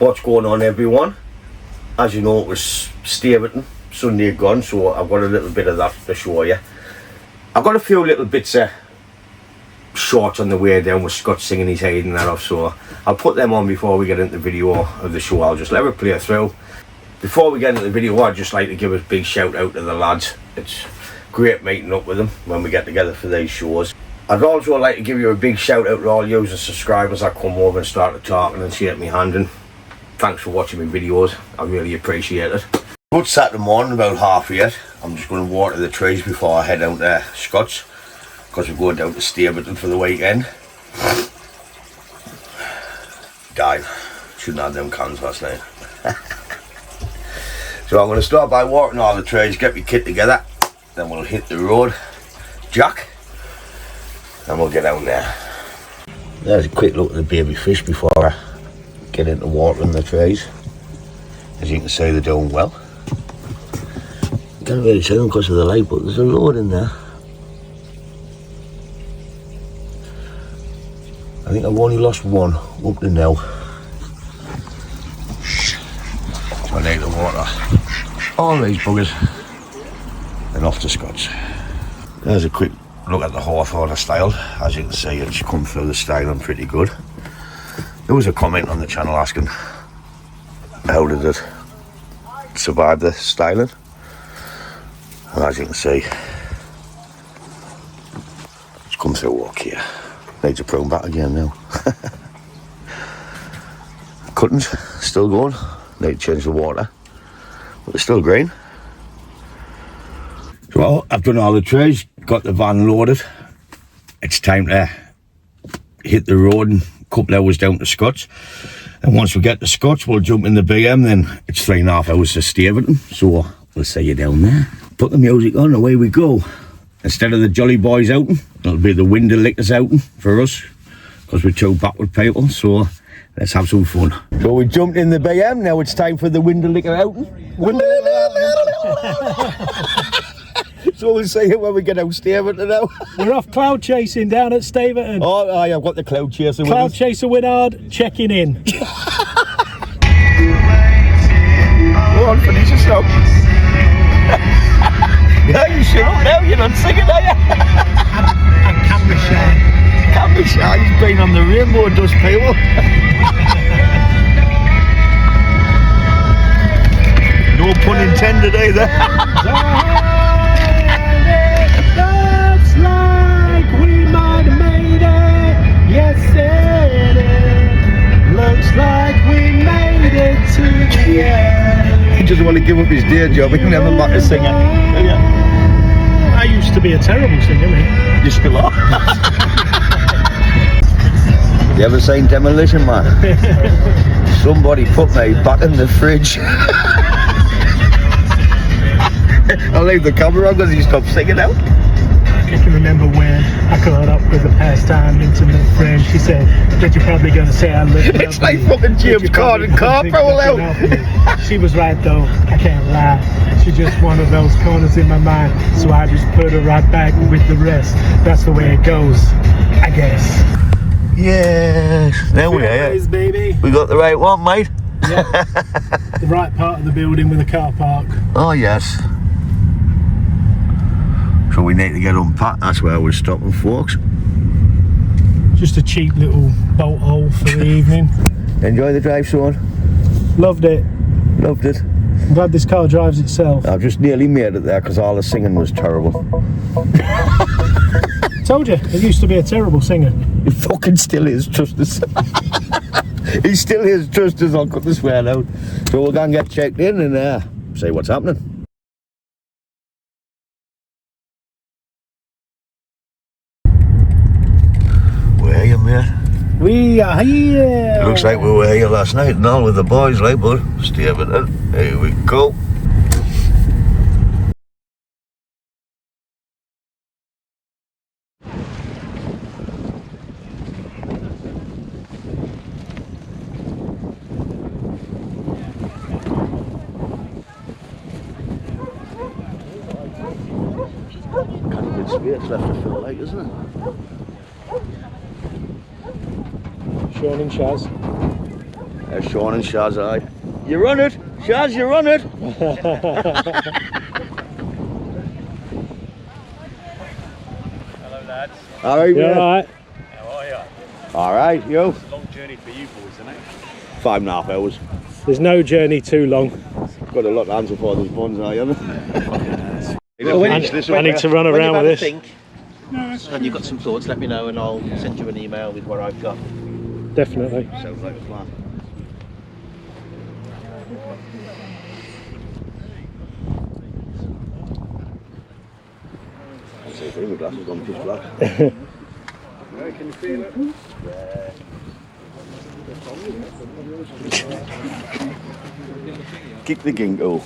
What's going on, everyone? As you know, it was Staverton Sunday gone, so I've got a little bit of that to show you. I've got a few little bits of shorts on the way down with Scott singing his head and that off, so I'll put them on before we get into the video of the show. I'll just let it play through. Before we get into the video, I'd just like to give a big shout out to the lads. It's great meeting up with them when we get together for these shows. I'd also like to give you a big shout out to all you as subscribers that come over and started talking and shake me hand, and thanks for watching my videos. I really appreciate it. Good Saturday morning, about 8:30. I'm just going to water the trees before I head out to Scott's, because we're going down to Staverton for the weekend. Died. Shouldn't have them cans last night. So I'm going to start by watering all the trees, get my kit together, then we'll hit the road, jack, and we'll get out there. There's a quick look at the baby fish before I get into watering the trees. As you can see, they're doing well. Can't really see them because of the light, but there's a load in there. I think I've only lost one up to now. So I need to water all these buggers and off to Scott's. There's a quick look at the Hawthorne style. As you can see, it's come through the styling pretty good. There was a comment on the channel asking how did it survive the styling, and as you can see, it's come through okay. Needs a prune back again now. Cuttings still going, need to change the water, but they're still green. So I've done all the trees, got the van loaded. It's time to hit the road and a couple hours down to Scott's. And once we get to Scott's, we'll jump in the BM, then it's 3.5 hours to Staverton. So we'll see you down there. Put the music on, away we go. Instead of the Jolly Boys outing, it'll be the Window Lickers outing for us, because we're two backward people, so let's have some fun. So we jumped in the BM, now it's time for the Window Licker outing. So we'll see you when we get out Staverton now. We're off cloud chasing down at Staverton. Oh, aye, I've got the cloud chaser with us. Cloud chaser Winard, checking in. Go on, finish your song. Yeah, you shut up now, you're not singing, are you? I'm camera shy. Camera shy, he's been on the rainbow dust people. No pun intended either. Looks like we might have made it. Yes, it is. Looks like we made it to the end. He doesn't want to give up his day job, he can never back a singer. I used to be a terrible singer, mate. You still are. You ever seen Demolition Man? Somebody put me back in the fridge. I'll leave the camera on because he stopped singing out. I can remember when I caught up with a pastime intimate friend. She said that you're probably going to say I look It's like fucking James Corden car parallel. She was right though, I can't lie. She's just one of those corners in my mind. So I just put her right back with the rest. That's the way it goes, I guess. Yes, there we are. Baby. We got the right one, mate. Yeah. The right part of the building with a car park. Oh yes. So we need to get unpacked, that's where we're stopping, folks. Just a cheap little bolt hole for the evening. Enjoy the drive, son. Loved it. Loved it. I'm glad this car drives itself. I've just nearly made it there because all the singing was terrible. Told you, I used to be a terrible singer. He fucking still is, trust us. He still is, trust us, I'll cut the swear out. So we'll go and get checked in and see what's happening. Where are you, mate? We are here. It looks like we were here last night and all with the boys, like, but stay with it. Here we go. Space left to fill, like, isn't it? Sean and Shaz. There's Sean and Shaz, aye. You're on it, Shaz, you're on it. Hello lads. Alright, You alright? How are you? Alright, yo. It's a long journey for you boys, isn't it? 5.5 hours. There's no journey too long. Got a lot to answer for these bonsai, haven't I need to run around with this. And you've got some thoughts, let me know and I'll send you an email with what I've got. Definitely. Sounds like a plan. I'd say my glasses gone pitch black. Can you feel it? Kick the ginkgo.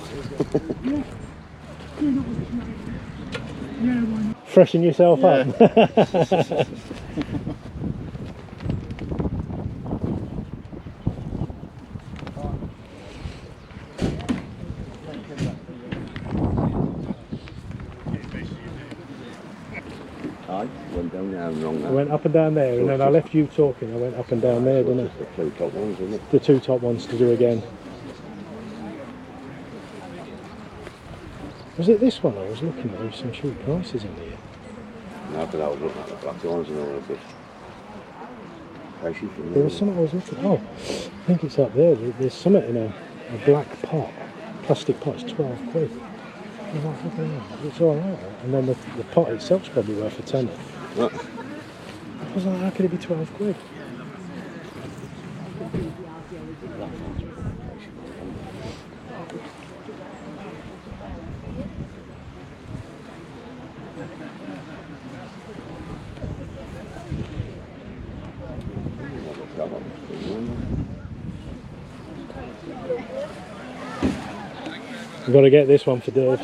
Freshen yourself up. Aye, went down there and wrong I there. went up and down there, and then I left you talking. I went up and down there, didn't I? The two top ones, isn't it? The two top ones to do again. Was it this one I was looking at? There was some cheap prices in here. And after that I was looking at the black ones and all of it. Pricey for There was something I was looking at. Oh, I think it's up there. There's something in a black pot. Plastic pot. It's 12 quid. I was like, "Fucking hell, it's alright." And then the pot itself's probably worth a tenner. What? I was like, how could it be 12 quid? We've got to get this one for Dave.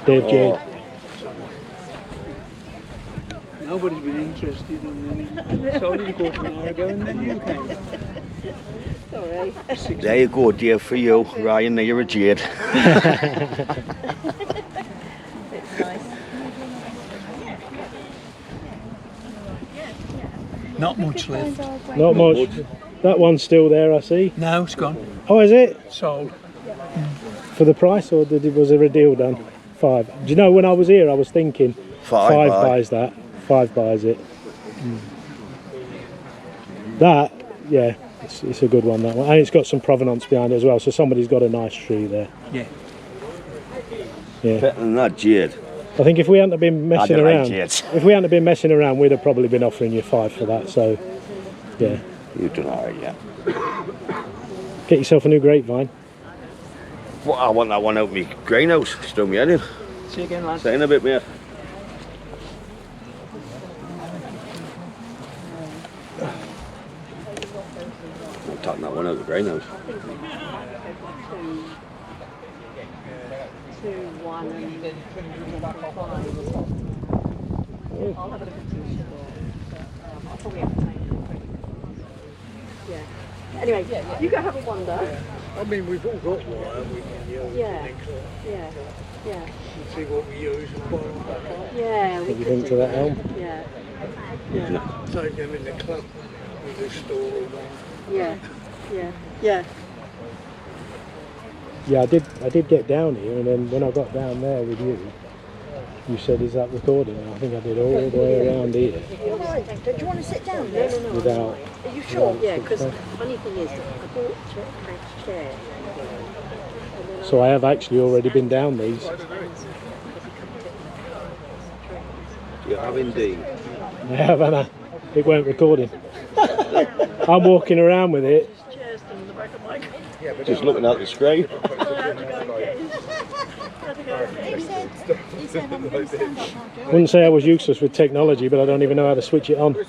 Dave J. Nobody's been interested in any. So only a quarter of an hour ago and then you came. There you go, dear, for you. Ryan, there you're a jade. It's nice. Not much left. Not much. That one's still there, I see. No, it's gone. Oh, is it? Sold. For the price, or was there a deal done? 5. Do you know, when I was here, I was thinking 5 aye. buys that, 5 buys it. That, yeah, it's a good one, that one. And it's got some provenance behind it as well, so somebody's got a nice tree there. Yeah. Yeah. Better than that jade. I think if we hadn't have been messing don't like around, jades. if we hadn't have been messing around, we'd have probably been offering you 5 for that, so, yeah. You've done alright, yeah. Get yourself a new grapevine. Well, I want that one out of my greenhouse. Still me head in. See you again, lads. Say in a bit, mate. I'm taking that one out of the greenhouse. 2, 1, and I'll have a look at the I'll probably have to take it. Yeah. Anyway, you go have a wander. I mean, we've all got wire we can use. Yeah. And Yeah. Yeah. see what we use and buy them back up. Yeah. What do you think to that, Elm? Yeah. Take them in the club with the store all that. Yeah. Yeah. Yeah. Yeah, I did get down here, and then when I got down there with you, you said, "Is that recording?" And I think I did all the way around here You're right. Do you want to sit down? No. without. Are you sure? Yeah, because the funny thing is, that I bought a chair. So I have actually already been down these. You have indeed. I have, haven't I? It weren't recording. I'm walking around with it. Chairs still in the back of my car. Just looking at the screen. I had to go and get it. He said I'm going to stand up now, Joe. Wouldn't say I was useless with technology, but I don't even know how to switch it on. Look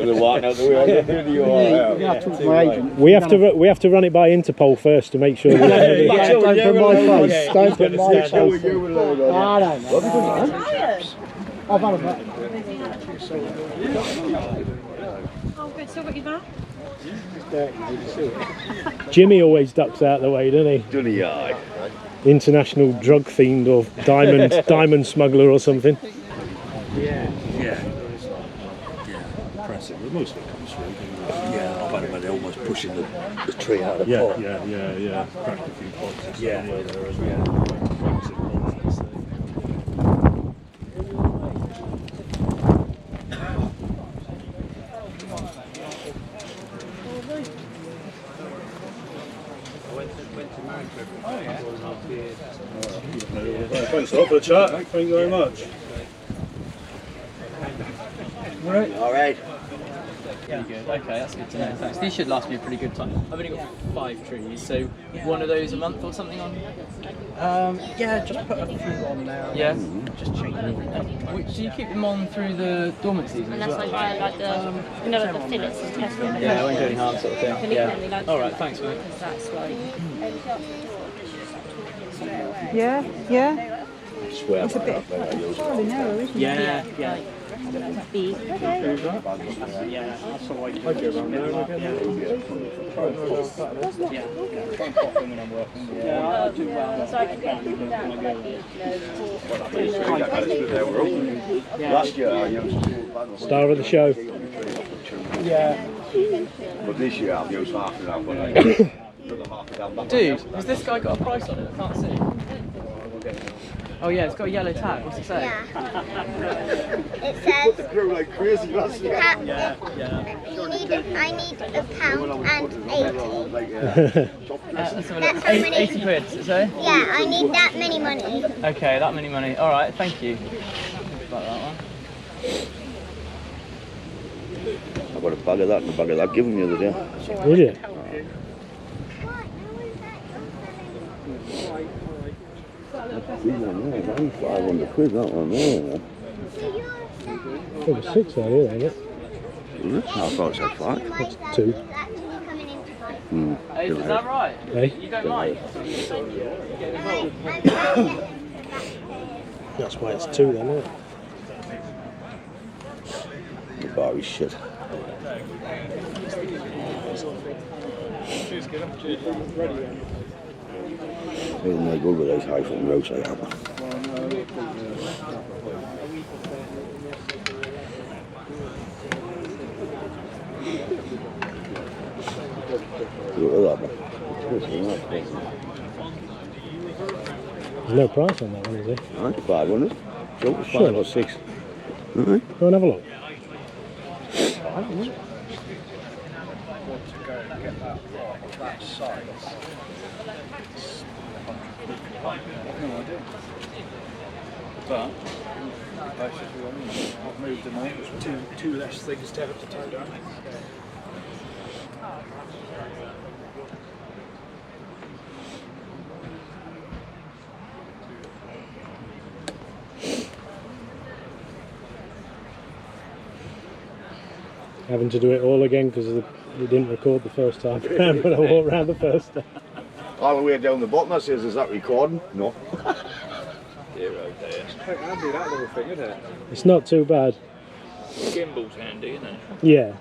at the white out the way. We have to run it by Interpol first to make sure. Don't put my face. Don't put my face. I don't know. I've had a Oh, good. Still got your back? Jimmy always ducks out the way, doesn't he? Dunny eye. International drug fiend or diamond smuggler or something. Yeah. Press it. Most of it comes through. Yeah, I've had them where they're almost pushing the tree out of the pot. Yeah. Cracked a few pots. Yeah. There as well. Thanks a lot for the chat. Thank you very much. All right. Yeah, good. Okay, that's good to know. Thanks. These should last me a pretty good time. I've only got 5 trees, so one of those a month or something on? Yeah, just put a few on there. Yeah. Just change them. Do you keep them on through the dormant season And as that's well? like like the, you know, like the fillets and testing. Yeah, I won't do any harm sort of thing. Yeah. Alright, thanks for it. Because that's like. Yeah, yeah. Swear It's a bit fairly narrow, isn't it? Yeah. Big. Last year I used Star of the show. but this year I've used half of that one. Dude, has this guy got a price on it? I can't see. Oh yeah, it's got a yellow tag. What's it say? It says grew like crazy last year. I need £1.80. Let's have a That's look. how many- 80 quid, does it say? Yeah, I need that many money. Okay, that many money. Alright, thank you. About that one. I got a bag of that and a bag of that given me the other day. Would you? £500 that one there. There was 6 out here, ain't it? I thought it said 5. That's 2. Hey, is that right? Hey? You don't mind? That's why it's 2 then, isn't it? The bar is shit. Isn't that good with those high from roads like that? Look at that, man. There's no price on that one, is there? Right, 500. So it was 5 Sure. or 6. Right. Go and have a look. But I've moved them on. There's two less things to have to tie down. Having to do it all again because we didn't record the first time round when I walked round the first time. All the way down the bottom, I says, is that recording? No. Zero there. It's quite handy, that little thing, isn't it? It's not too bad. Gimbal's handy, isn't it? Yeah.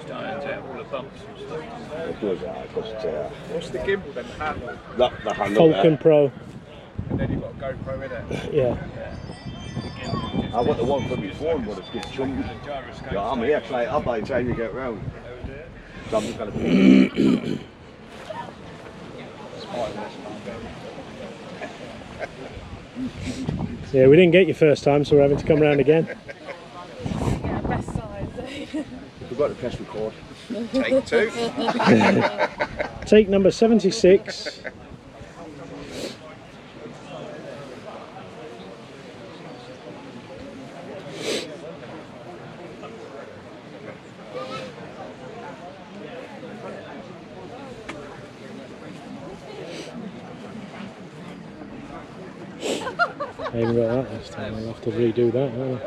Starting to have all the bumps and stuff. It does, What's the gimbal then? The handle? the handle Falcon Pro. And then you've got a GoPro in it. Yeah. I want the one for my phone, but it's just chunky. Gyroscope. Yeah, I'm here, try it up by the time you get round. So I'm just going to Yeah, we didn't get you first time, so we're having to come round again. forgot to press record. Take 2. Take number 76. I haven't got that this time, I'll have to redo that, won't I?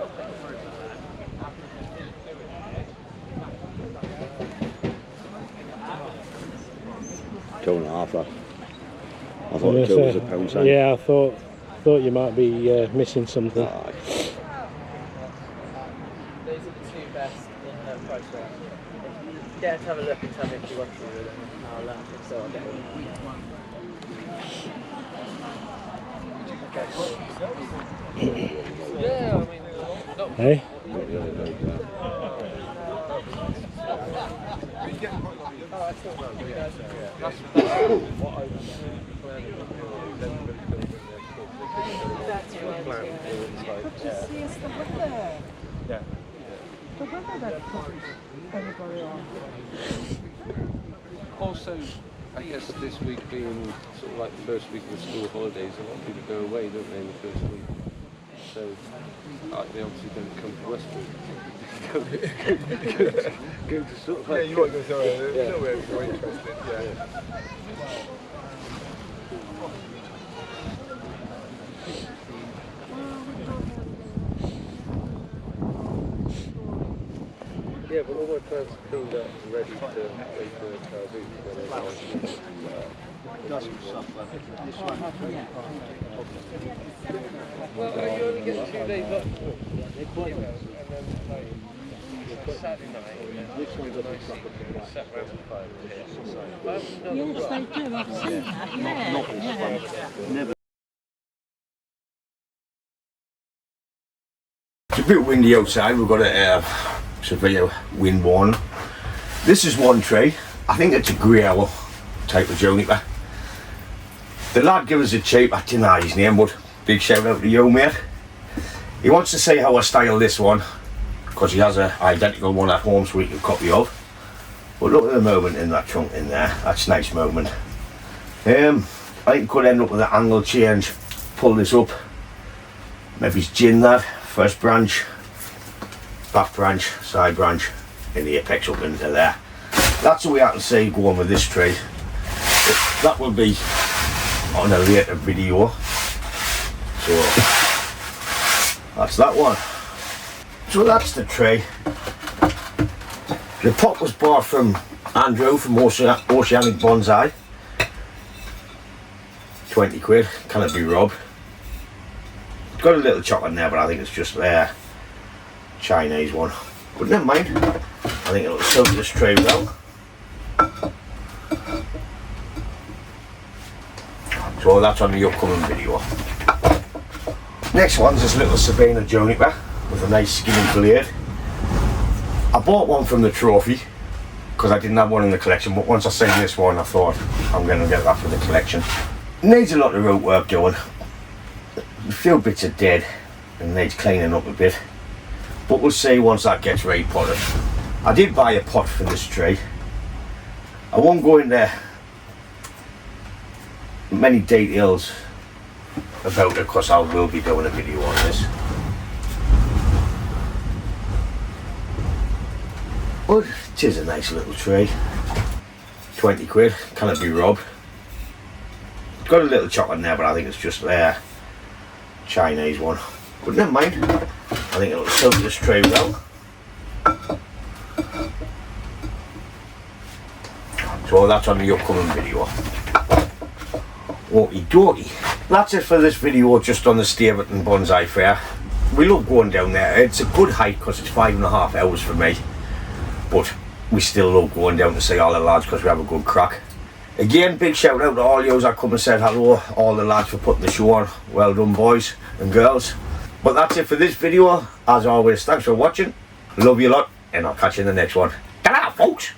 £2.50 that. I thought it was a pound sign. Yeah, I thought you might be missing something. Those are the 2 best in get her to have a look and tell me if she wants to, and I'll if so I'll get her. Yeah, I mean, Hey? That's right. But you see, it's the weather. Yeah. The weather that puts everybody on. Also, I guess this week being sort of like the first week of the school holidays, a lot of people go away, don't they, in the first week? So they obviously don't come to Westwood. go to sort of like... Yeah, you want to go somewhere if you're interested, yeah. Yeah, but all my plants are cleaned up and ready to wait for Caribou. Well, you only get 2 days off. Saturday night, this one doesn't suffer from set around 5 Yes, they do. I've seen that. Yeah. Never. It's a bit windy outside. We've got a severe wind warning. This is one tree. I think it's a grey owl type of juniper. The lad gave us a cheap, I didn't know his name, but big shout out to you, mate. He wants to see how I style this one, because he has an identical one at home so we can copy of. But look at the movement in that trunk in there. That's a nice movement. I think it could end up with an angle change. Pull this up. Maybe it's gin that. First branch, back branch, side branch, in the apex up into there. That's the way I can see going with this tree. But that will be on a later video. So that's that one. So that's the tree. The pot was bought from Andrew from Oceanic Bonsai. 20 quid, can it be robbed? It's got a little chop in there, but I think it's just their Chinese one. But never mind, I think it'll suit this tree well. So that's on the upcoming video. Next one's this little Sabina juniper with a nice skinny blade. I bought one from the trophy because I didn't have one in the collection, but once I seen this one I thought I'm going to get that for the collection. Needs a lot of root work doing. A few bits are dead and needs cleaning up a bit, but we'll see once that gets repotted. I did buy a pot for this tree. I won't go into many details about it because I will be doing a video on this. But it is a nice little tree. 20 quid, can it be robbed? It's got a little chop in there, but I think it's just their Chinese one. But never mind, I think it'll suit this tree well. So that's on the upcoming video. Okie dokie. That's it for this video just on the Staverton Bonsai Fayre. We love going down there. It's a good hike because it's 5.5 hours for me. But we still love going down to see all the lads because we have a good crack. Again, big shout out to all yous that come and said hello. All the lads for putting the show on. Well done, boys and girls. But that's it for this video. As always, thanks for watching. Love you lot, and I'll catch you in the next one. Ta-ra, folks!